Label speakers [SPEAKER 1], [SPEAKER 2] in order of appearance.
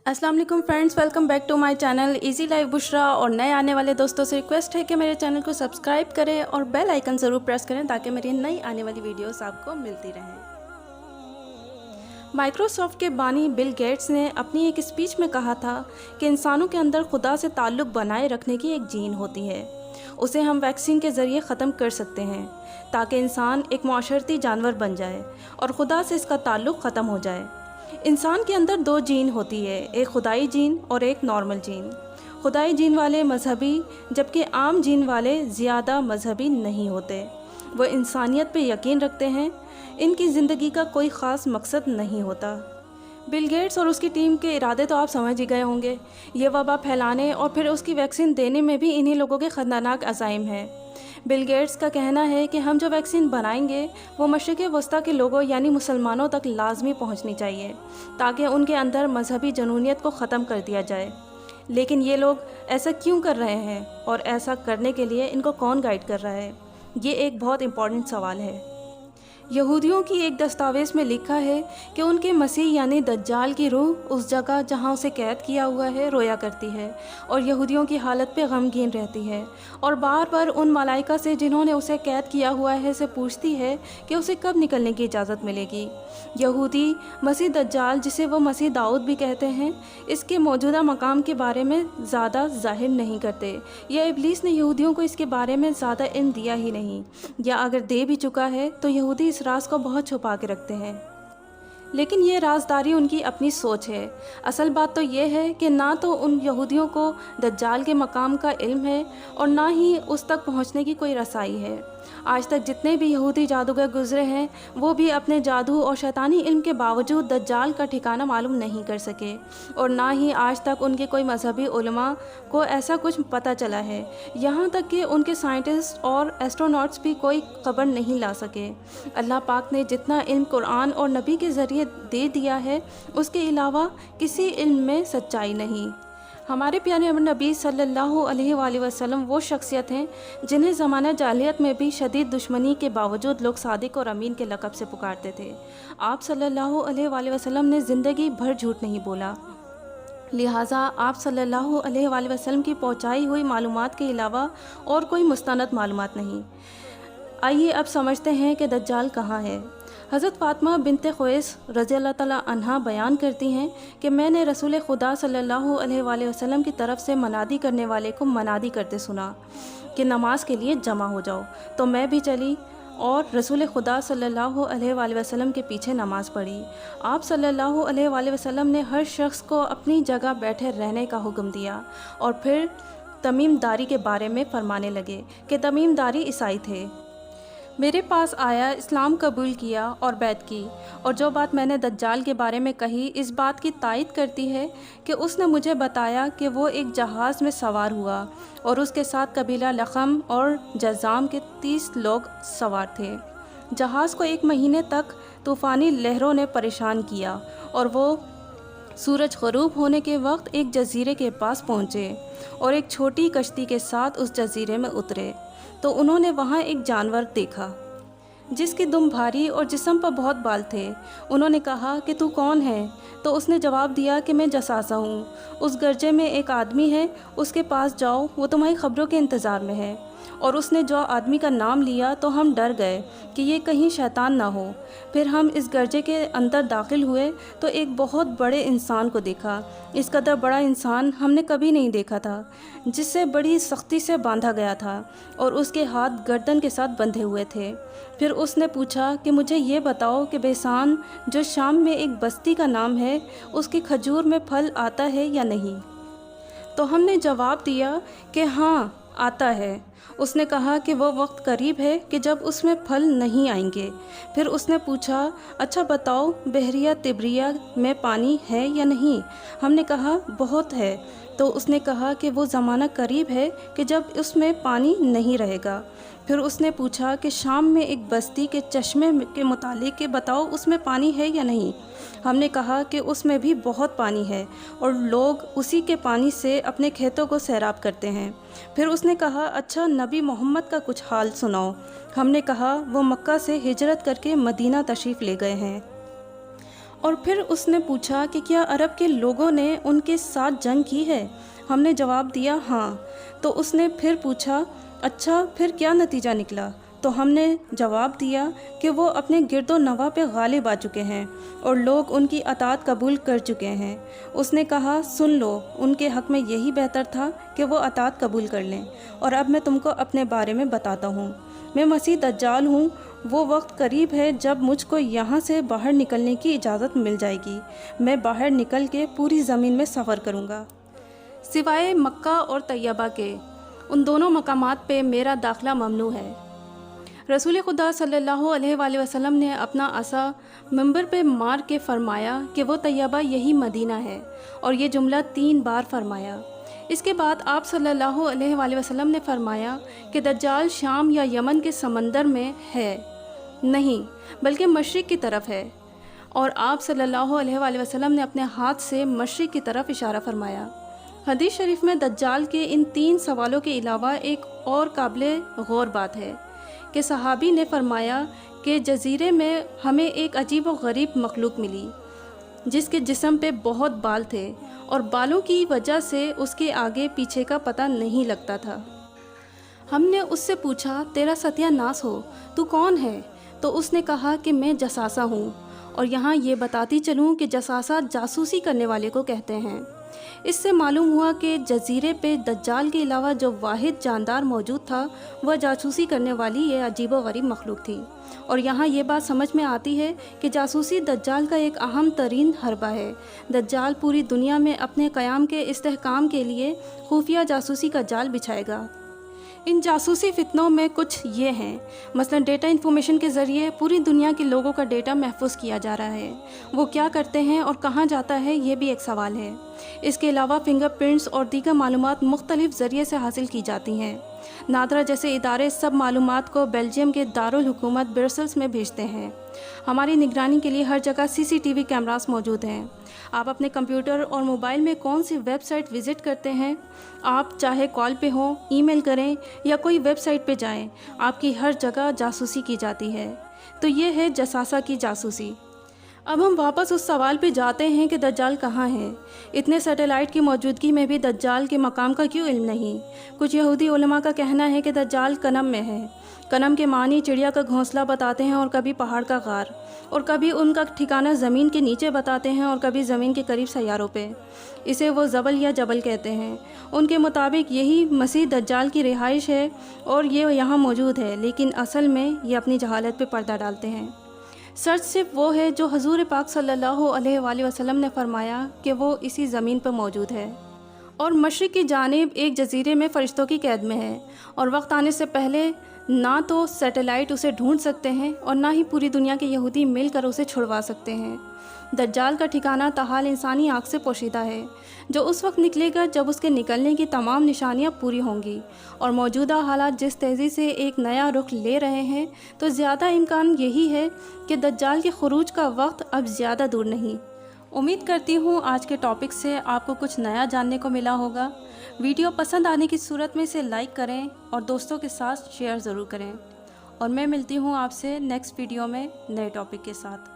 [SPEAKER 1] अस्सलाम वालेकुम friends, welcome back to my channel easy life Bushra. और नए आने वाले दोस्तों से रिक्वेस्ट है कि मेरे चैनल को सब्सक्राइब करें और बेल आइकन ज़रूर प्रेस करें ताकि मेरी नई आने वाली वीडियोस आपको मिलती रहें। माइक्रोसॉफ्ट के बानी बिल गेट्स ने अपनी एक स्पीच में कहा था कि इंसानों के अंदर खुदा से ताल्लुक़ बनाए रखने की एक जीन होती है। उसे हम वैक्सीन के ज़रिए ख़त्म कर सकते हैं ताकि इंसान एक माशरती जानवर बन जाए और खुदा से इसका ताल्लुक़ ख़त्म हो जाए। इंसान के अंदर दो जीन होती है, एक खुदाई जीन और एक नॉर्मल जीन। खुदाई जीन वाले मजहबी, जबकि आम जीन वाले ज़्यादा मजहबी नहीं होते। वो इंसानियत पे यकीन रखते हैं। इनकी ज़िंदगी का कोई ख़ास मकसद नहीं होता। बिल गेट्स और उसकी टीम के इरादे तो आप समझ ही गए होंगे। ये वबा फैलाने और फिर उसकी वैक्सीन देने में भी इन्हीं लोगों के ख़तरनाक अज़ाइम हैं। बिल गेट्स का कहना है कि हम जो वैक्सीन बनाएंगे वो मशरिक़ वस्ता के लोगों यानी मुसलमानों तक लाजमी पहुंचनी चाहिए ताकि उनके अंदर मजहबी जनूनियत को ख़त्म कर दिया जाए। लेकिन ये लोग ऐसा क्यों कर रहे हैं और ऐसा करने के लिए इनको कौन गाइड कर रहा है? ये एक बहुत इम्पॉर्टेंट सवाल है। यहूदियों की एक दस्तावेज़ में लिखा है कि उनके मसीह यानी दज्जाल की रूह उस जगह जहां उसे कैद किया हुआ है रोया करती है और यहूदियों की हालत पे गमगीन रहती है और बार बार उन मलाइका से जिन्होंने उसे कैद किया हुआ है से पूछती है कि उसे कब निकलने की इजाज़त मिलेगी। यहूदी मसीह दज्जाल, जिसे वो मसीह दाऊद भी कहते हैं, इसके मौजूदा मकाम के बारे में ज़्यादा ज़ाहिर नहीं करते या इब्लीस ने यहूदियों को इसके बारे में ज़्यादा इल्म दिया ही नहीं, या अगर दे भी चुका है तो यहूदी इस राज को बहुत छुपा के रखते हैं। लेकिन ये राजदारी उनकी अपनी सोच है। असल बात तो ये है कि ना तो उन यहूदियों को दज्जाल के मकाम का इल्म है और ना ही उस तक पहुंचने की कोई रसाई है। आज तक जितने भी यहूदी जादूगर गुजरे हैं वो भी अपने जादू और शैतानी इल्म के बावजूद दज्जाल का ठिकाना मालूम नहीं कर सके और ना ही आज तक उनके कोई मजहबी उलमा को ऐसा कुछ पता चला है। यहाँ तक कि उनके साइंटिस्ट और एस्ट्रोनॉट्स भी कोई खबर नहीं ला सके। अल्लाह पाक ने जितना इल्म कुरान और नबी के ज़रिए दे दिया है उसके अलावा किसी इल्म में सच्चाई नहीं। हमारे प्यारे नबी सल्लल्लाहु अलैहि वसल्लम वो शख्सियत हैं जिन्हें ज़माना जाहिलियत में भी शदीद दुश्मनी के बावजूद लोग सादिक और अमीन के लक़ब से पुकारते थे। आप सल्लल्लाहु अलैहि वसल्लम ने ज़िंदगी भर झूठ नहीं बोला, लिहाजा आप सल्लल्लाहु अलैहि वसल्लम की पहुँचाई हुई मालूमात के अलावा और कोई मुस्तनद मालूमात नहीं। आइए अब समझते हैं कि दज्जाल कहाँ है। हज़रत फ़ातिमा बिनते ख़ुवैस रज़ियल्लाहु तआला अन्हा बयान करती हैं कि मैंने रसूल खुदा सल्लल्लाहु अलैहि वसल्लम की तरफ से मनादी करने वाले को मनादी करते सुना कि नमाज के लिए जमा हो जाओ, तो मैं भी चली और रसूल खुदा सल्लल्लाहु अलैहि वसल्लम के पीछे नमाज़ पढ़ी। आप सल्लल्लाहु अलैहि वसल्लम ने हर शख्स को अपनी जगह बैठे रहने का हुक्म दिया और फिर तमीमदारी के बारे में फरमाने लगे कि तमीमदारी ईसाई थे। मेरे पास आया, इस्लाम कबूल किया और बैत की, और जो बात मैंने दज्जाल के बारे में कही इस बात की तायद करती है कि उसने मुझे बताया कि वो एक जहाज़ में सवार हुआ और उसके साथ कबीला लखम और जज़ाम के 30 लोग सवार थे। जहाज़ को 1 महीने तक तूफ़ानी लहरों ने परेशान किया और वो सूरज ग़रूब होने के वक्त एक जजीरे के पास पहुँचे और एक छोटी कश्ती के साथ उस जजीरे में उतरे तो उन्होंने वहाँ एक जानवर देखा जिसकी दुम भारी और जिस्म पर बहुत बाल थे। उन्होंने कहा कि तू कौन है? तो उसने जवाब दिया कि मैं जसासा हूँ। उस गर्जे में एक आदमी है, उसके पास जाओ, वो तुम्हारी ख़बरों के इंतज़ार में है। और उसने जो आदमी का नाम लिया तो हम डर गए कि ये कहीं शैतान ना हो। फिर हम इस गर्जे के अंदर दाखिल हुए तो एक बहुत बड़े इंसान को देखा। इस कदर बड़ा इंसान हमने कभी नहीं देखा था, जिससे बड़ी सख्ती से बांधा गया था और उसके हाथ गर्दन के साथ बंधे हुए थे। फिर उसने पूछा कि मुझे ये बताओ कि बेसान, जो शाम में एक बस्ती का नाम है, उसकी खजूर में फल आता है या नहीं? तो हमने जवाब दिया कि हाँ आता है। उसने कहा कि वो वक्त करीब है कि जब उसमें फल नहीं आएंगे। फिर उसने पूछा, अच्छा बताओ, बहरिया तिब्रिया में पानी है या नहीं? हमने कहा बहुत है। तो उसने कहा कि वो ज़माना करीब है कि जब उसमें पानी नहीं रहेगा। फिर उसने पूछा कि शाम में एक बस्ती के चश्मे के मुतालिक के बताओ, उसमें पानी है या नहीं? हमने कहा कि उसमें भी बहुत पानी है और लोग उसी के पानी से अपने खेतों को सैराब करते हैं। फिर उसने कहा, अच्छा नबी मोहम्मद का कुछ हाल सुनाओ। हमने कहा वो मक्का से हिजरत करके मदीना तशरीफ़ ले गए हैं اور پھر اس نے پوچھا کہ کیا عرب کے لوگوں نے ان کے ساتھ جنگ کی ہے؟ ہم نے جواب دیا ہاں۔ تو اس نے پھر پوچھا اچھا پھر کیا نتیجہ نکلا؟ تو ہم نے جواب دیا کہ وہ اپنے گرد و نواح پہ غالب آ چکے ہیں اور لوگ ان کی اطاعت قبول کر چکے ہیں۔ اس نے کہا سن لو، ان کے حق میں یہی بہتر تھا کہ وہ اطاعت قبول کر لیں۔ اور اب میں تم کو اپنے بارے میں بتاتا ہوں، میں مسیح دجال ہوں۔ وہ وقت قریب ہے جب مجھ کو یہاں سے باہر نکلنے کی اجازت مل جائے گی۔ میں باہر نکل کے پوری زمین میں سفر کروں گا، سوائے مکہ اور طیبہ کے۔ ان دونوں مقامات پہ میرا داخلہ ممنوع ہے۔ رسول خدا صلی اللہ علیہ وآلہ وسلم نے اپنا عصا منبر پہ مار کے فرمایا کہ وہ طیبہ یہی مدینہ ہے، اور یہ جملہ 3 بار فرمایا۔ اس کے بعد آپ صلی اللہ علیہ وآلہ وسلم نے فرمایا کہ دجال شام یا یمن کے سمندر میں ہے نہیں، بلکہ مشرق کی طرف ہے، اور آپ صلی اللہ علیہ وآلہ وسلم نے اپنے ہاتھ سے مشرق کی طرف اشارہ فرمایا۔ حدیث شریف میں دجال کے ان 3 سوالوں کے علاوہ ایک اور قابل غور بات ہے کہ صحابی نے فرمایا کہ جزیرے میں ہمیں ایک عجیب و غریب مخلوق ملی جس کے جسم پہ بہت بال تھے، اور بالوں کی وجہ سے اس کے آگے پیچھے کا پتہ نہیں لگتا تھا۔ ہم نے اس سے پوچھا تیرا ستیہ ناس ہو، تو کون ہے؟ تو اس نے کہا کہ میں جساسہ ہوں، اور یہاں یہ بتاتی چلوں کہ جساسہ جاسوسی کرنے والے کو کہتے ہیں۔ اس سے معلوم ہوا کہ جزیرے پہ دجال کے علاوہ جو واحد جاندار موجود تھا وہ جاسوسی کرنے والی یہ عجیب و غریب مخلوق تھی۔ اور یہاں یہ بات سمجھ میں آتی ہے کہ جاسوسی دجال کا ایک اہم ترین حربہ ہے۔ دجال پوری دنیا میں اپنے قیام کے استحکام کے لیے خفیہ جاسوسی کا جال بچھائے گا۔ ان جاسوسی فتنوں میں کچھ یہ ہیں، مثلا ڈیٹا انفارمیشن کے ذریعے پوری دنیا کے لوگوں کا ڈیٹا محفوظ کیا جا رہا ہے۔ وہ کیا کرتے ہیں اور کہاں جاتا ہے یہ بھی ایک سوال ہے۔ اس کے علاوہ فنگر پرنٹس اور دیگر معلومات مختلف ذریعے سے حاصل کی جاتی ہیں۔ نادرا جیسے ادارے سب معلومات کو بیلجیم کے دارالحکومت برسلز میں بھیجتے ہیں۔ ہماری نگرانی کے لیے ہر جگہ CCTV کیمراز موجود ہیں۔ آپ اپنے کمپیوٹر اور موبائل میں کون سی ویب سائٹ وزٹ کرتے ہیں، آپ چاہے کال پہ ہوں، ای میل کریں یا کوئی ویب سائٹ پہ جائیں، آپ کی ہر جگہ جاسوسی کی جاتی ہے۔ تو یہ ہے جساسہ کی جاسوسی۔ اب ہم واپس اس سوال پہ جاتے ہیں کہ دجال کہاں ہے؟ اتنے سیٹلائٹ کی موجودگی میں بھی دجال کے مقام کا کیوں علم نہیں؟ کچھ یہودی علماء کا کہنا ہے کہ دجال کنم میں ہے۔ کنم کے معنی چڑیا کا گھونسلہ بتاتے ہیں، اور کبھی پہاڑ کا غار، اور کبھی ان کا ٹھکانہ زمین کے نیچے بتاتے ہیں، اور کبھی زمین کے قریب سیاروں پہ۔ اسے وہ زبل یا جبل کہتے ہیں۔ ان کے مطابق یہی مسیح دجال کی رہائش ہے اور یہ یہاں موجود ہے، لیکن اصل میں یہ اپنی جہالت پہ پردہ ڈالتے ہیں۔ سچ صرف وہ ہے جو حضور پاک صلی اللہ علیہ وآلہ وسلم نے فرمایا کہ وہ اسی زمین پر موجود ہے، اور مشرق کی جانب ایک جزیرے میں فرشتوں کی قید میں ہے، اور وقت آنے سے پہلے نہ تو سیٹلائٹ اسے ڈھونڈ سکتے ہیں اور نہ ہی پوری دنیا کے یہودی مل کر اسے چھڑوا سکتے ہیں۔ دجال کا ٹھکانہ تاحال انسانی آنکھ سے پوشیدہ ہے، جو اس وقت نکلے گا جب اس کے نکلنے کی تمام نشانیاں پوری ہوں گی، اور موجودہ حالات جس تیزی سے ایک نیا رخ لے رہے ہیں تو زیادہ امکان یہی ہے کہ دجال کے خروج کا وقت اب زیادہ دور نہیں۔ امید کرتی ہوں آج کے ٹاپک سے آپ کو کچھ نیا جاننے کو ملا ہوگا۔ ویڈیو پسند آنے کی صورت میں اسے لائک کریں اور دوستوں کے ساتھ شیئر ضرور کریں، اور میں ملتی ہوں آپ سے نیکسٹ ویڈیو میں نئے ٹاپک کے ساتھ۔